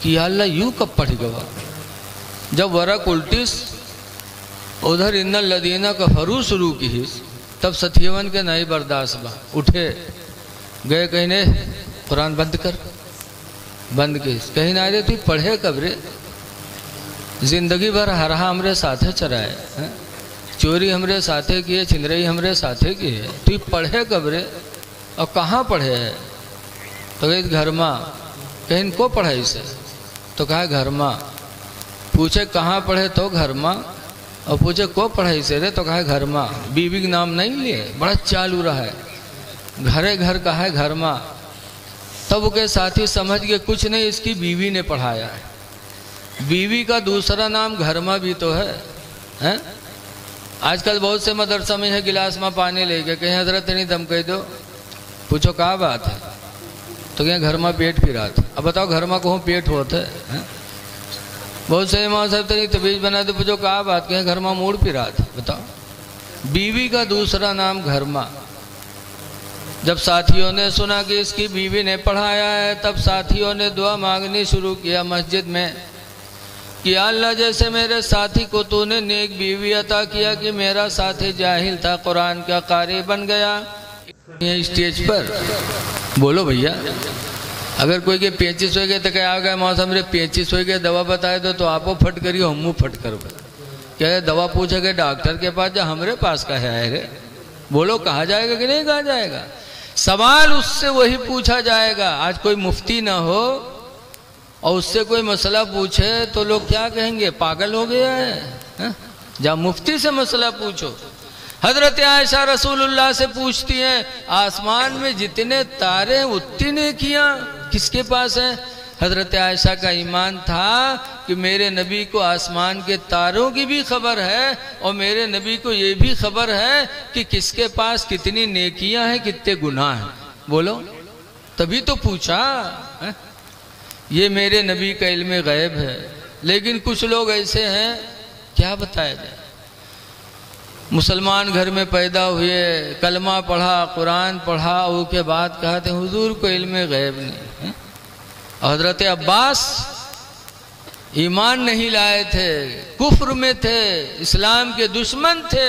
کہ یا اللہ یوں کب پڑھی گوا؟ جب ورق الٹس ادھر ان الذین کفروا شروع کی تب ستیون کے نہیں برداشت با اٹھے گئے کہنے قرآن بند کر، بند کی کہیں نہ رہے تو پڑھے کب رے؟ زندگی بھر ہرہا ہمرے ساتھے چرائے، چوری ہمرے ساتھے کیے، چھندرئی ہمرے ساتھے کیے، تو پڑھے کب رے اور کہاں پڑھے ہے؟ تو کہے گھر ماں، کہیں ان کو پڑھا اسے؟ تو کہا گھر ماں۔ پوچھے کہاں پڑھے؟ تو گھر ماں۔ اور پوچھے کو پڑھا اسے رے؟ تو کہا گھر ماں۔ بیوی کا نام نہیں لیے، بڑا چالو رہا ہے، گھرے گھر کہا ہے گھر ماں۔ تب وہ کے ساتھی سمجھ گئے کچھ نہیں، اس کی بیوی نے پڑھایا ہے۔ بیوی کا دوسرا نام گھر ماں بھی تو ہے۔ آج کل بہت سے مدرسہ میں ہے گلاس میں پانی لے کے کہیں حضرت نہیں دم کہہ دو، پوچھو کہاں بات ہے؟ تو کہیں گھر ماں پیٹ پھرا تھا۔ اب بتاؤ گھر ماں کہوں پیٹ ہوتا ہے؟ بہت سے امام صاحب تری طبیعت بنا دو، پوچھو کہاں بات؟ کہیں گھر ماں موڑ پھرا تھا۔ بتاؤ، بیوی کا دوسرا نام گھر ماں۔ جب ساتھیوں نے سنا کہ اس کی بیوی نے پڑھایا ہے تب ساتھیوں نے دعا مانگنی شروع کیا مسجد میں کہ یا اللہ جیسے میرے ساتھی کو تو نے نیک بیوی عطا کیا کہ میرا ساتھی جاہل تھا قرآن کا قاری بن گیا۔ یہ اسٹیج پر بولو بھیا، اگر کوئی کہ 25 ہوئے گئے تو کہا گیا موسم میرے 25 ہوئے گئے دوا بتائے دو آپ پھٹ کری ہموں پھٹ کر کیا دوا پوچھے گئے ڈاکٹر کے پاس جا ہمارے پاس کا ہے رے؟ بولو کہا جائے گا کہ نہیں کہا جائے گا؟ سوال اس سے وہی پوچھا جائے گا۔ آج کوئی مفتی نہ ہو اور اس سے کوئی مسئلہ پوچھے تو لوگ کیا کہیں گے؟ پاگل ہو گیا ہے۔ جا مفتی سے مسئلہ پوچھو۔ حضرت عائشہ رسول اللہ سے پوچھتی ہیں آسمان میں جتنے تارے اتنی نیکیاں کس کے پاس ہیں؟ حضرت عائشہ کا ایمان تھا کہ میرے نبی کو آسمان کے تاروں کی بھی خبر ہے اور میرے نبی کو یہ بھی خبر ہے کہ کس کے پاس کتنی نیکیاں ہیں کتنے گناہ ہیں۔ بولو تبھی تو پوچھا۔ یہ میرے نبی کا علم غیب ہے، لیکن کچھ لوگ ایسے ہیں کیا بتایا جائے؟ مسلمان گھر میں پیدا ہوئے، کلمہ پڑھا، قرآن پڑھا، وہ کے بعد کہتے ہیں حضور کو علم غیب نہیں۔ حضرت عباس ایمان نہیں لائے تھے، کفر میں تھے، اسلام کے دشمن تھے،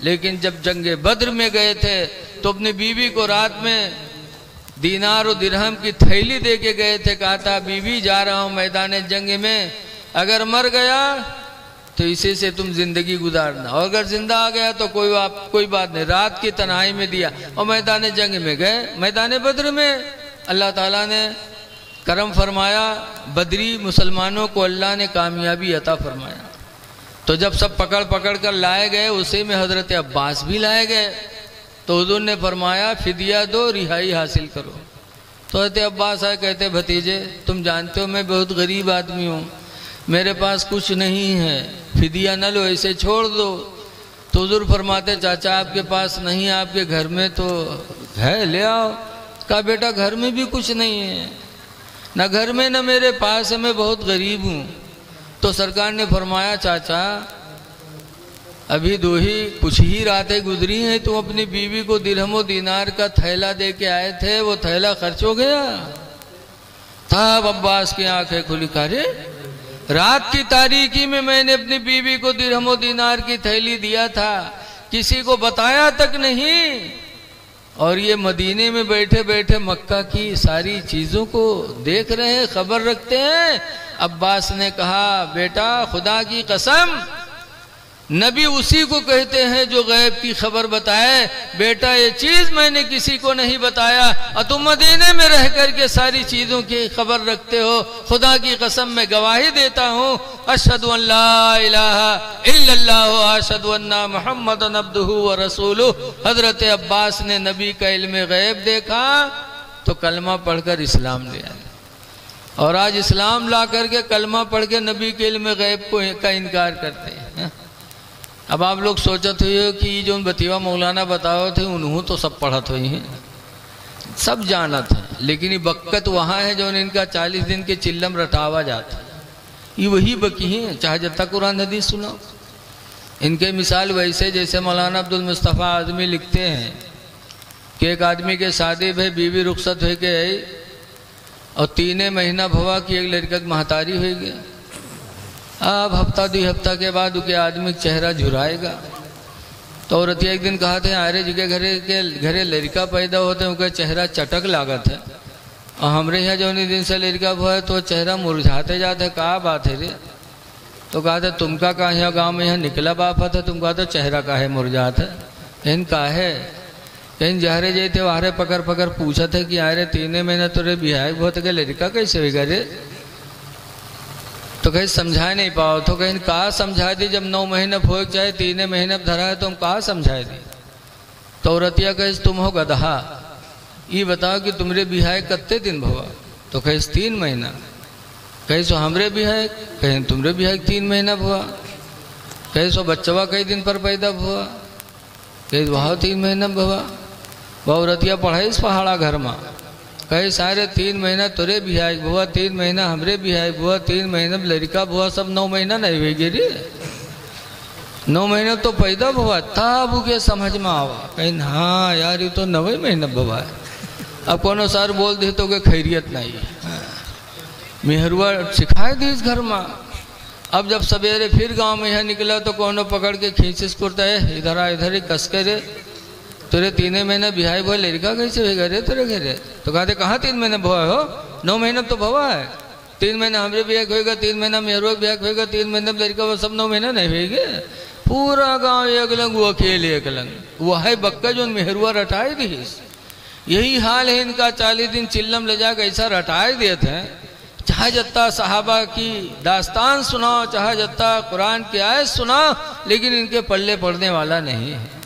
لیکن جب جنگ بدر میں گئے تھے تو اپنی بیوی کو رات میں دینار و درہم کی تھیلی دے کے گئے تھے، کہا تھا بیوی جا رہا ہوں میدان جنگ میں، اگر مر گیا تو اسی سے تم زندگی گزارنا، اور اگر زندہ آ گیا تو کوئی بات نہیں۔ رات کی تنہائی میں دیا اور میدان جنگ میں گئے۔ میدان بدر میں اللہ تعالیٰ نے کرم فرمایا، بدری مسلمانوں کو اللہ نے کامیابی عطا فرمایا۔ تو جب سب پکڑ پکڑ کر لائے گئے اسی میں حضرت عباس بھی لائے گئے، تو حضور نے فرمایا فدیہ دو، رہائی حاصل کرو۔ تو حضرت عباس آئے کہتے بھتیجے تم جانتے ہو میں بہت غریب آدمی ہوں، میرے پاس کچھ نہیں ہے، فدیہ نہ لو ایسے چھوڑ دو۔ تو حضور فرماتے چاچا آپ کے پاس نہیں، آپ کے گھر میں تو ہے، لے آؤ۔ کہا بیٹا گھر میں بھی کچھ نہیں ہے، نہ گھر میں نہ میرے پاس ہے، میں بہت غریب ہوں۔ تو سرکار نے فرمایا چاچا ابھی کچھ ہی راتیں گزری ہیں، تم اپنی بیوی کو درہم و دینار کا تھیلا دے کے آئے تھے، وہ تھیلا خرچ ہو گیا؟ تب عباس کی آنکھیں کھلی، کہا رے رات کی تاریکی میں نے اپنی بیوی کو درہم و دینار کی تھیلی دیا تھا، کسی کو بتایا تک نہیں، اور یہ مدینے میں بیٹھے بیٹھے مکہ کی ساری چیزوں کو دیکھ رہے ہیں، خبر رکھتے ہیں۔ عباس نے کہا بیٹا خدا کی قسم نبی اسی کو کہتے ہیں جو غیب کی خبر بتائے، بیٹا یہ چیز میں نے کسی کو نہیں بتایا اور تم مدینے میں رہ کر کے ساری چیزوں کی خبر رکھتے ہو، خدا کی قسم میں گواہی دیتا ہوں اشہد ان لا الہ الا اللہ و اشہد ان محمد عبدہ و رسولہ۔ حضرت عباس نے نبی کا علم غیب دیکھا تو کلمہ پڑھ کر اسلام لے آیا، اور آج اسلام لا کر کے کلمہ پڑھ کے نبی کے علم غیب کا انکار کرتے ہیں۔ اب آپ لوگ سوچت ہوئے کہ یہ جو بتیوا مولانا بتاؤ تھے انہوں تو سب پڑھت ہوئی ہیں، سب جانت ہیں، لیکن یہ بقت وہاں ہے جو ان کا 40 دن کے چلم رٹاوا جاتا ہے، یہ وہی بکی ہیں چاہے جب تک قرآن حدیث سناؤ۔ ان کے مثال ویسے جیسے مولانا عبدالمصطفیٰ اعظمی لکھتے ہیں کہ ایک آدمی کے شادی بھائی بیوی رخصت ہوئے کہ اور 3 مہینہ بھوا کی ایک لڑکا مہتاری ہوئی گیا. اب ہفتہ 2 ہفتہ کے بعد کے آدمی چہرہ جھرائے گا. تو عورتیا ایک دن کہا تھے آرے جگہ گھرے لڑکا پیدا ہوتے ہیں ان کا چہرہ چٹک لاگت ہے اور ہمارے یہاں جو انہیں دن سے لڑکا ہوا ہے تو چہرہ مرجھاتے جاتے ہیں. کہا بات ہے رے؟ تو کہا تھا تم کا کہاں یہاں گاؤں میں یہاں نکلا باپ تھا تم کہا تو چہرہ کا ہے مرجھات ہے. کہیں کہا ہے کہیں جہرے جائے تھے وہارے پکڑ پوچھا تھے کہ آرے 3 مہینہ تو رے بیاہ بہت کہ لڑکا کیسے ہوئی گا رے؟ تو کہیں سمجھائے نہیں پاؤ. تو کہیں کہا سمجھا دی جب 9 مہینہ پھوک جائے 3 مہینہ دھرا ہے تو ہم کہا سمجھائے دی. تو عورتیا کہیں تم ہو گدھا یہ بتاؤ کہ تمہرے بیاہ کتے دن بھوا؟ تو کہیں 3 مہینہ. کہیں سو ہمرے بیاہ کہیں تمہرے بیاہ 3 مہینہ بھوا. کہیں سو بچوا کئی دن پر پیدا بھوا؟ کہیں وہاں 3 مہینہ بھوا. وہ عورتیا پڑھائی اس پہاڑا گھر میں کہیں سارے 3 مہینہ تورے بیاہ بھوا 3 مہینہ ہمرے بیاہ بھوا 3 مہینہ لڑکا بھوا سب 9 مہینہ نہیں ہوئی گی رے. 9 مہینہ تو پیدا بھوا تب کے سمجھ میں آوا. کہیں ہاں یار یہ تو 9 مہینہ بھوا ہے. اب کونو سار بول دی تو کہ خیریت نہیں مہروا سکھائے دی اس گھر میں. اب جب سویرے پھر گاؤں میں یہاں نکلا تو کونو پکڑ کے کھینچس کرتا ہے ادھر آ ادھر ہی کس کے رے تیرے 3 مہینہ بیاہ بھوا لڑکا کیسے ہوئے گا رے تیرے گھرے؟ تو کہتے کہاں 3 مہینہ بھوا ہو 9 مہینہ تو بھوا ہے. 3 مہینہ ہمرے بیاہ ہوئے گا 3 مہینہ مہروا بیاہ ہوئے گا 3 مہینہ لڑکا وہ سب 9 مہینہ نہیں ہوئے گے. پورا گاؤں ایک لنگ وہ اکیلے ایک لنگ وہ ہے بکا جو مہروا رٹائے دی. یہی حال ہے ان کا. 40 دن چلم لے جا کے ایسا رٹائے دیے تھے چاہے جتا صحابہ کی داستان سناؤ چاہے جتا قرآن کی آیت سناؤ لیکن ان کے پلے پڑنے والا نہیں ہے.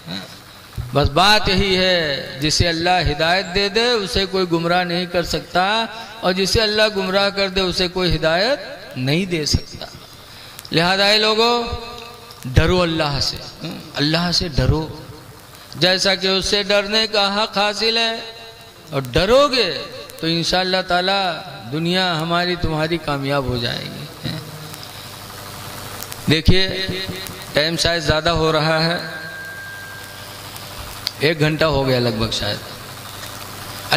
بس بات یہی ہے جسے اللہ ہدایت دے دے اسے کوئی گمراہ نہیں کر سکتا اور جسے اللہ گمراہ کر دے اسے کوئی ہدایت نہیں دے سکتا. لہذا اے لوگو ڈرو اللہ سے ڈرو جیسا کہ اس سے ڈرنے کا حق حاصل ہے. اور ڈرو گے تو انشاءاللہ تعالی دنیا ہماری تمہاری کامیاب ہو جائے گی. دیکھیے ٹائم شاید زیادہ ہو رہا ہے 1 گھنٹہ ہو گیا لگ بھگ شاید.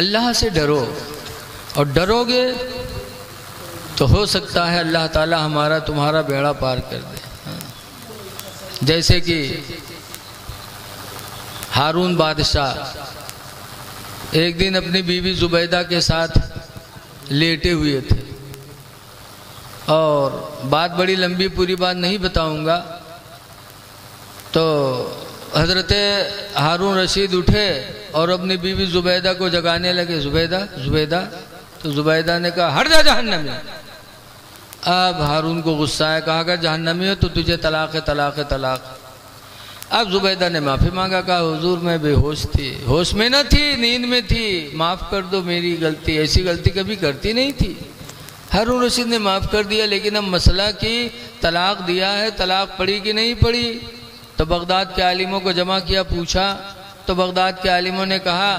اللہ سے ڈرو اور ڈرو گے تو ہو سکتا ہے اللہ تعالی ہمارا تمہارا بیڑا پار کر دے. جیسے کہ ہارون بادشاہ ایک دن اپنی بیوی زبیدہ کے ساتھ لیٹے ہوئے تھے اور بات بڑی لمبی پوری بات نہیں بتاؤں گا. تو حضرت ہارون رشید اٹھے اور اپنی بیوی زبیدہ کو جگانے لگے. زبیدہ تو زبیدہ نے کہا ہٹ جا جہنمی. اب ہارون کو غصہ ہے کہا اگر جہنمی ہو تو تجھے طلاق ہے طلاق ہے طلاق. اب زبیدہ نے معافی مانگا کہا حضور میں بے ہوش تھی ہوش میں نہ تھی نیند میں تھی معاف کر دو میری غلطی ایسی غلطی کبھی کرتی نہیں تھی. ہارون رشید نے معاف کر دیا لیکن اب مسئلہ کی طلاق دیا ہے طلاق پڑی کہ نہیں پڑی. تو بغداد کے عالموں کو جمع کیا پوچھا تو بغداد کے عالموں نے کہا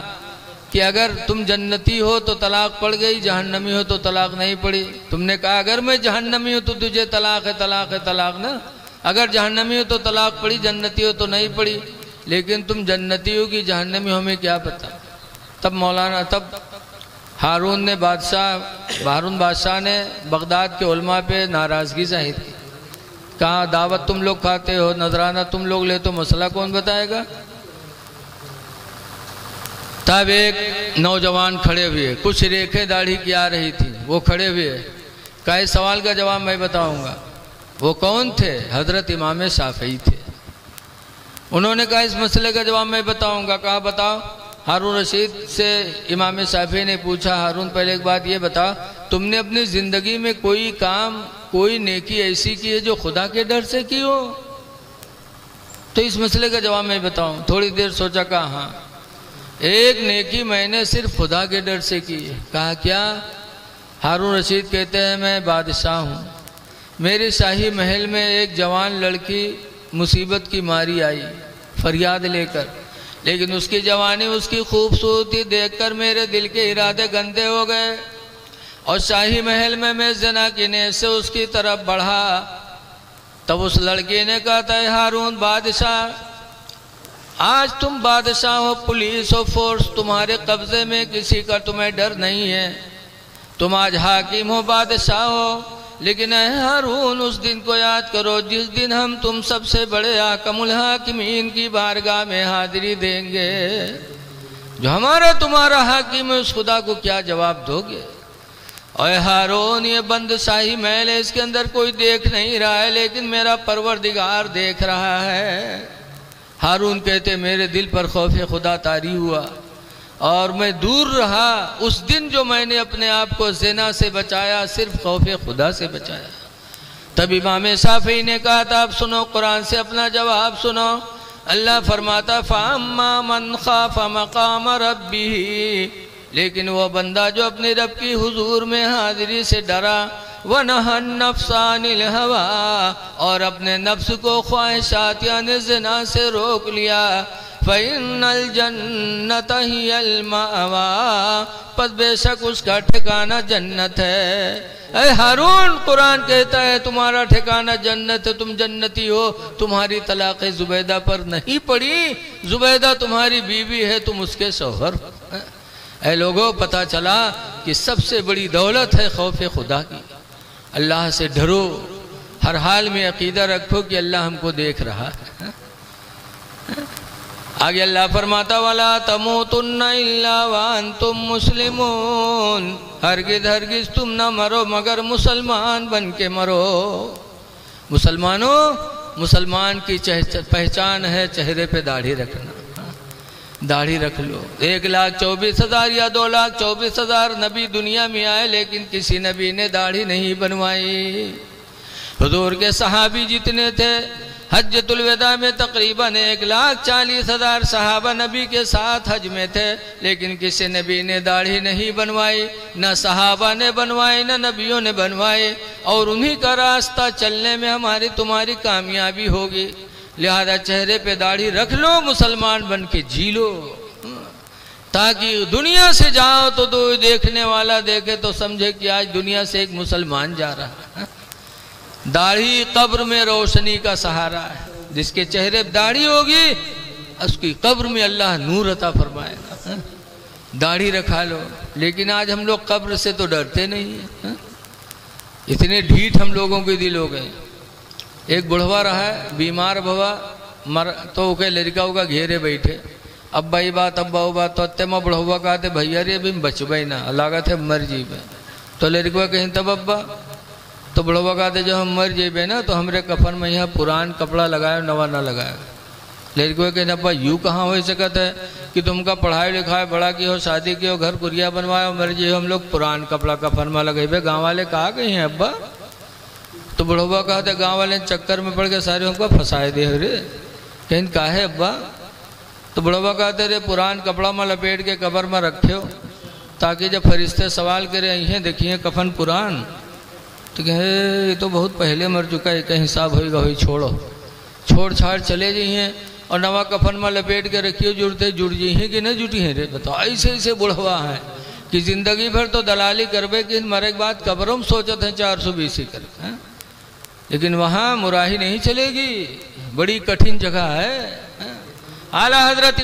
کہ اگر تم جنتی ہو تو طلاق پڑ گئی جہنمی ہو تو طلاق نہیں پڑی. تم نے کہا اگر میں جہنمی ہوں تو تجھے طلاق ہے طلاق ہے طلاق نا. اگر جہنمی ہو تو طلاق پڑی جنتی ہو تو نہیں پڑی. لیکن تم جنتی ہو کہ جہنمی ہو ہمیں کیا پتا. تب ہارون بادشاہ نے بغداد کے علماء پہ ناراضگی ظاہر کی. کہا دعوت تم لوگ کھاتے ہو نذرانہ تم لوگ لے تو مسئلہ کون بتائے گا. تب ایک نوجوان کھڑے ہوئے کچھ ریکھیں داڑھی کی آ رہی تھی وہ کھڑے ہوئے کہا اس سوال کا جواب میں بتاؤں گا. وہ کون تھے؟ حضرت امام شافعی تھے. انہوں نے کہا اس مسئلے کا جواب میں بتاؤں گا. کہا بتاؤ. ہارون رشید سے امام شافعی نے پوچھا ہارون پہلے ایک بات یہ بتا تم نے اپنی زندگی میں کوئی کام کوئی نیکی ایسی کی ہے جو خدا کے ڈر سے کی ہو؟ تو اس مسئلے کا جواب میں بتاؤں. تھوڑی دیر سوچا کہا ہاں ایک نیکی میں نے صرف خدا کے ڈر سے کی ہے. کہا کیا؟ ہارون رشید کہتے ہیں میں بادشاہ ہوں میرے شاہی محل میں ایک جوان لڑکی مصیبت کی ماری آئی فریاد لے کر لیکن اس کی جوانی اس کی خوبصورتی دیکھ کر میرے دل کے ارادے گندے ہو گئے اور شاہی محل میں زنا کی نیت سے اس کی طرف بڑھا. تب اس لڑکی نے کہا تھا ہارون بادشاہ آج تم بادشاہ ہو پولیس ہو فورس تمہارے قبضے میں کسی کا تمہیں ڈر نہیں ہے. تم آج حاکم ہو، بادشاہ ہو، لیکن اے ہارون اس دن کو یاد کرو جس دن ہم تم سب سے بڑے حاکم الحاکمین کی بارگاہ میں حاضری دیں گے۔ جو ہمارا تمہارا حاکم ہے اس خدا کو کیا جواب دو گے؟ اے ہارون یہ بند شاہی محل ہے، اس کے اندر کوئی دیکھ نہیں رہا ہے لیکن میرا پروردگار دیکھ رہا ہے۔ ہارون کہتے میرے دل پر خوف خدا طاری ہوا اور میں دور رہا۔ اس دن جو میں نے اپنے آپ کو زنا سے بچایا صرف خوف خدا سے بچایا۔ تب امام شافعی نے کہا تھا اب سنو قرآن سے اپنا جواب سنو۔ اللہ فرماتا فَأَمَّا مَنْ خَافَ مَقَامَ رَبِّهِ، لیکن وہ بندہ جو اپنے رب کی حضور میں حاضری سے ڈرا، وَنَهَى النَّفْسَ عَنِ الْهَوَىٰ، اور اپنے نفس کو خواہشات یعنی زنا سے روک لیا، فَإِنَّ الْجَنَّةَ هِيَ الْمَأْوَىٰ، پس بے شک اس کا ٹھکانہ جنت ہے۔ اے ہارون قرآن کہتا ہے تمہارا ٹھکانہ جنت ہے، تم جنتی ہو۔ تمہاری طلاق زبیدہ پر نہیں پڑی، زبیدہ تمہاری بیوی ہے، تم اس کے شوہر ہو۔ اے لوگوں پتہ چلا کہ سب سے بڑی دولت ہے خوف خدا کی۔ اللہ سے ڈرو، ہر حال میں عقیدہ رکھو کہ اللہ ہم کو دیکھ رہا ہے۔ آگے اللہ فرماتا وَلَا تَمُوتُنَّ إِلَّا وَأَنْتُمْ مُسْلِمُونَ، ہرگز ہرگز تم نہ مرو مگر مسلمان بن کے مرو۔ مسلمانوں، مسلمان کی پہچان ہے چہرے پہ داڑھی رکھنا۔ داڑھی رکھ لو۔ 1,24,000 یا 2,24,000 نبی دنیا میں آئے لیکن کسی نبی نے داڑھی نہیں بنوائی۔ حضور کے صحابی جتنے تھے حجۃ الوداع میں تقریباً 1,40,000 صحابہ نبی کے ساتھ حج میں تھے، لیکن کسی نبی نے داڑھی نہیں بنوائی، نہ صحابہ نے بنوائی نہ نبیوں نے بنوائی، اور انہی کا راستہ چلنے میں ہماری تمہاری کامیابی ہوگی۔ لہذا چہرے پہ داڑھی رکھ لو، مسلمان بن کے جی لو، تاکہ دنیا سے جاؤ تو دیکھنے والا دیکھے تو سمجھے کہ آج دنیا سے ایک مسلمان جا رہا ہے۔ داڑھی قبر میں روشنی کا سہارا ہے، جس کے چہرے پہ داڑھی ہوگی اس کی قبر میں اللہ نور عطا فرمائے گا۔ داڑھی رکھا لو، لیکن آج ہم لوگ قبر سے تو ڈرتے نہیں ہیں، اتنے ڈھیٹ ہم لوگوں کے دل ہو گئے۔ ایک بڑھوا رہا ہے بیمار بھوا تو کہ لڑکا ہوگا گھیرے بیٹھے، ابا ہی بات ابا ہو بات تو اتما بڑھوا کہتے بھیا رے ابھی بچ بھائی نہ لگا تھے مر جیبے، تو لڑکا کہیں تب ابا تو بڑھوا کہتے جب ہم مر جیبے نا تو ہمارے کفن میں یہاں پران کپڑا لگایا نوا نہ لگایا۔ لڑکا کہیں ابا یوں کہاں ہو سکتا ہے کہ تم کا پڑھائی لکھائی بڑا کی ہو، شادی کی ہو، گھر کریا بنوایا، مر جی ہو، ہم لوگ پران کپڑا کفن میں لگائی بے گاؤں والے کہا گئے ہیں ابا؟ تو بڑھوا کہتے گاؤں والے چکر میں پڑ کے سارے ہم کو پھنسائے دے رے، کہیں کہا ہے ابا؟ تو بڑھوا کہتے رے پران کپڑا میں لپیٹ کے قبر میں رکھے ہو تاکہ جب فرشتے سوال کرے یہ دیکھیے کفن پران، تو کہے یہ تو بہت پہلے مر چکا ہے، کہیں حساب ہوئے گا ہوئی چھوڑو، چھوڑ چھاڑ چلے جائیں اور نوا کفن میں لپیٹ کے رکھیے، جڑتے جڑ جائیں کہ نہیں جٹی ہیں رے؟ بتاؤ ایسے ایسے بڑھوا ہے کہ زندگی بھر تو دلالی کربے کہ مرے کے بعد قبروں میں سوچتے ہیں 420 کر، لیکن وہاں مراہی نہیں چلے گی، بڑی کٹھن جگہ ہے۔ اعلیٰ حضرت